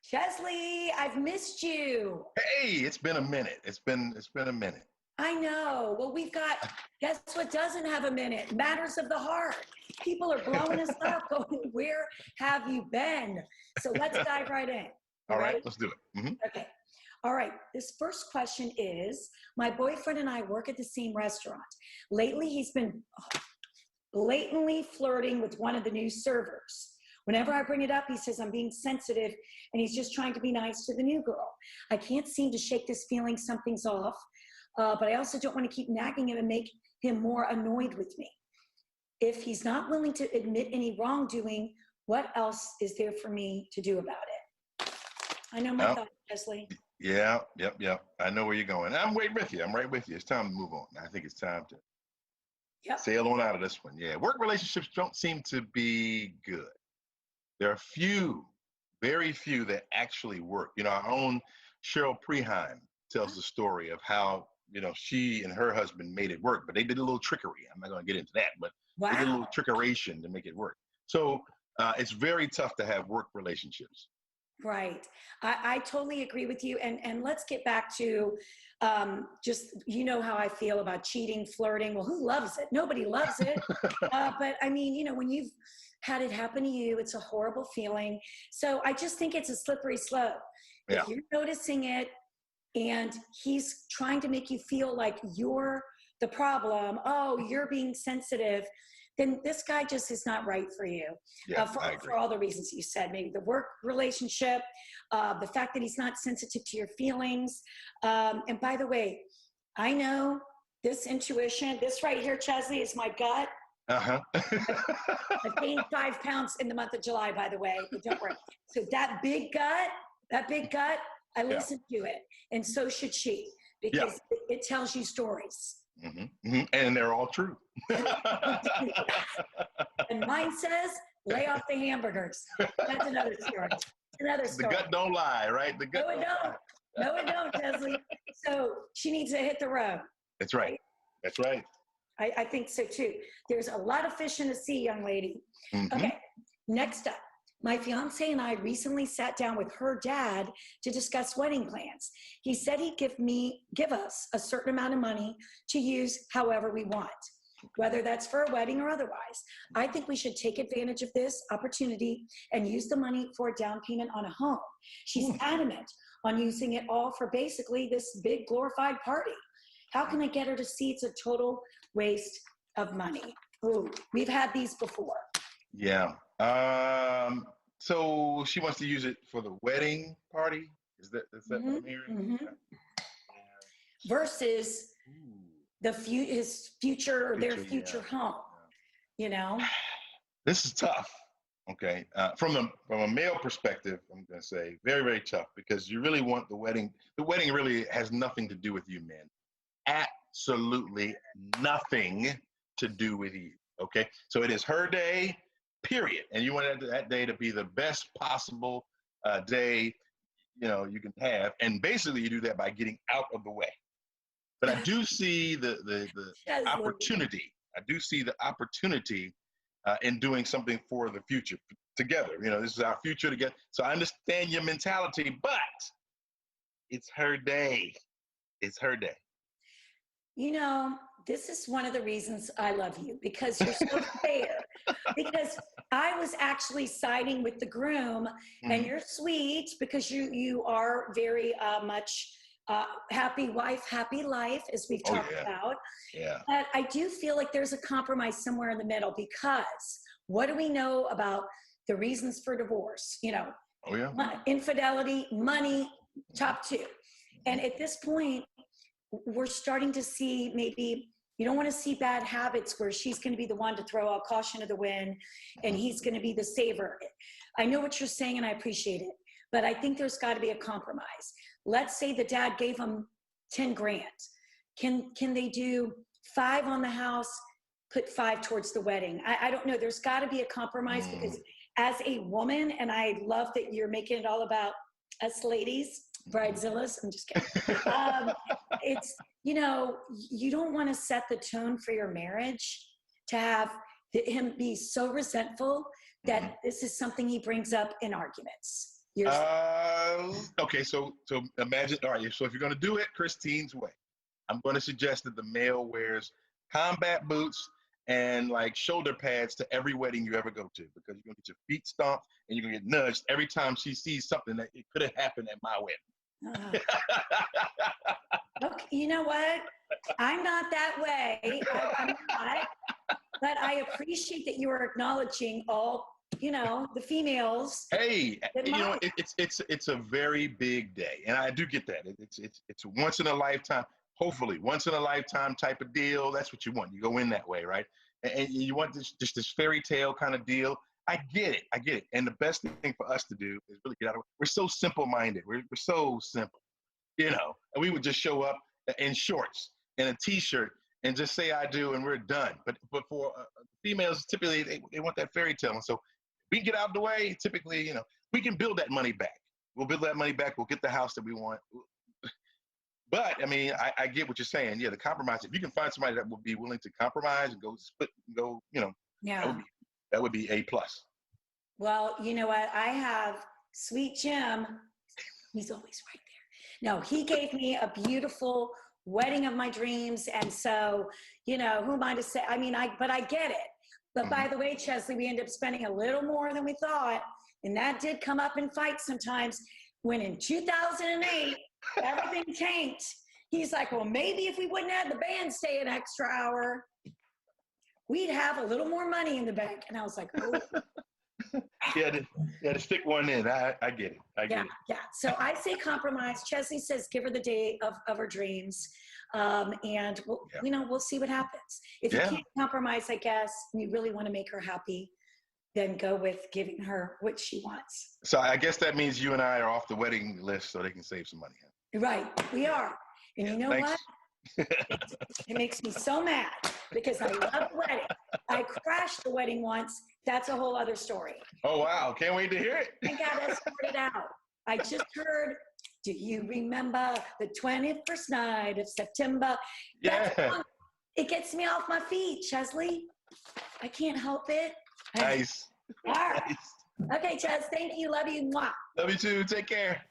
Chesley, I've missed you. Hey, it's been a minute. It's been a minute. I know. Well, we've got, guess what doesn't have a minute? Matters of the heart. People are blowing us up, going, where have you been? So let's dive right in. You All right, ready? let's do it. Okay. All right. This first question is, my boyfriend and I work at the same restaurant. Lately, he's been blatantly flirting with one of the new servers. Whenever I bring it up, he says I'm being sensitive and he's just trying to be nice to the new girl. I can't seem to shake this feeling something's off, but I also don't want to keep nagging him and make him more annoyed with me. If he's not willing to admit any wrongdoing, what else is there for me to do about it? I know my Well, thoughts, Chesley. yeah, yep. I know where you're going. I'm right with you. I'm right with you. It's time to move on. I think it's time to Yep. sail on out of this one. Yeah, work relationships don't seem to be good. There are few, very few that actually work. Our own Cheryl Preheim tells the story of how, she and her husband made it work, but they did a little trickery. I'm not going to get into that, but they did a little Wow. trickeration to make it work. So it's very tough to have work relationships. Right. I totally agree with you. And let's get back to just, you know how I feel about cheating, flirting. Well, who loves it? Nobody loves it. But I mean, when you've had it happen to you, it's a horrible feeling. So I just think it's a slippery slope. Yeah. If you're noticing it and he's trying to make you feel like you're the problem, oh, you're being sensitive, then this guy just is not right for you. Yeah, for, I agree. for all the reasons you said, maybe the work relationship, the fact that he's not sensitive to your feelings. And by the way, I know this intuition, this right here, Chesley, is my gut. Uh-huh. I've gained 5 pounds in the month of July, by the way, but don't worry. So that big gut, I Yeah. listen to it. And so should she, Yeah. because it tells you stories. And they're all true. And mine says, lay off the hamburgers. That's another story. Another The story. gut don't lie, right? The gut No, it don't. No, it don't, Chesley. So she needs to hit the road. That's right. That's right. I think so too. There's a lot of fish in the sea, young lady. Mhm. Okay, next up. My fiance and I recently sat down with her dad to discuss wedding plans. He said he'd give us a certain amount of money to use however we want, whether that's for a wedding or otherwise. I think we should take advantage of this opportunity and use the money for a down payment on a home. She's adamant on using it all for basically this big glorified party. How can I get her to see it's a total waste of money? Ooh, we've had these before. Yeah. So she wants to use it for the wedding party? Is that what I'm hearing? Okay. Versus his future or their future home, This is tough. Okay. From a male perspective, I'm going to say very, very tough because you really want the wedding. The wedding really has nothing to do with you, men. Absolutely nothing to do with you. Okay. So it is her day, period. And you want that day to be the best possible day, you can have. And basically you do that by getting out of the way. But I do see the opportunity. I do see the opportunity in doing something for the future together. This is our future together. So I understand your mentality, but it's her day. It's her day. This is one of the reasons I love you, because you're so fair. Because I was actually siding with the groom, and you're sweet because you are very much happy wife, happy life, as we've talked about. Yeah. But I do feel like there's a compromise somewhere in the middle, because what do we know about the reasons for divorce? Infidelity, money, top two. And at this point, we're starting to see, maybe you don't want to see bad habits where she's going to be the one to throw out caution to the wind and he's going to be the saver. I know what you're saying and I appreciate it, but I think there's got to be a compromise. Let's say the dad gave him 10 grand. Can they do 5 on the house, put 5 towards the wedding? I don't know. There's got to be a compromise because as a woman, and I love that you're making it all about us ladies, bridezillas, I'm just kidding. It's, you don't want to set the tone for your marriage to have him be so resentful that this is something he brings up in arguments. Okay, so imagine, all right, so if you're going to do it Christine's way, I'm going to suggest that the male wears combat boots and like shoulder pads to every wedding you ever go to, because you're going to get your feet stomped and you're going to get nudged every time she sees something that it could have happened at my wedding. Okay, you know what? I'm not that way. I'm not. But I appreciate that you are acknowledging all, the females. Hey, it's a very big day, and I do get that. It's once in a lifetime, hopefully once in a lifetime type of deal. That's what you want. You go in that way, right? And you want this fairy tale kind of deal. I get it. And the best thing for us to do is really get out of it. We're so simple minded. We're so simple, and we would just show up in shorts and a t-shirt and just say I do, and we're done. But for females, typically they want that fairy tale, and so we get out of the way. Typically, we can build that money back. We'll build that money back. We'll get the house that we want. But I mean, I get what you're saying. Yeah, the compromise. If you can find somebody that will be willing to compromise and go split, and go, Yeah. that would be A+. Well, you know what? I have Sweet Jim. He's always right there. No, he gave me a beautiful wedding of my dreams. And so, who am I to say? I mean, but I get it. But by the way, Chesley, we ended up spending a little more than we thought. And that did come up in fights sometimes. When in 2008, everything tanked. He's like, well, maybe if we wouldn't have the band stay an extra hour, we'd have a little more money in the bank. And I was like, oh. You had to stick one in. I get it. I get it. Yeah. So I say compromise. Chesley says give her the day of her dreams. And we'll see what happens. If you can't compromise, I guess, and you really want to make her happy, then go with giving her what she wants. So I guess that means you and I are off the wedding list so they can save some money. Right. We are. And you know what? It makes me so mad because I love the wedding. I crashed the wedding once. That's a whole other story. Oh, wow. Can't wait to hear it. I got to sort it out. I just heard, do you remember the 21st night of September? Yeah. It gets me off my feet, Chesley. I can't help it. Nice. All right. Nice. Okay, Ches, thank you. Love you. Mwah. Love you too. Take care.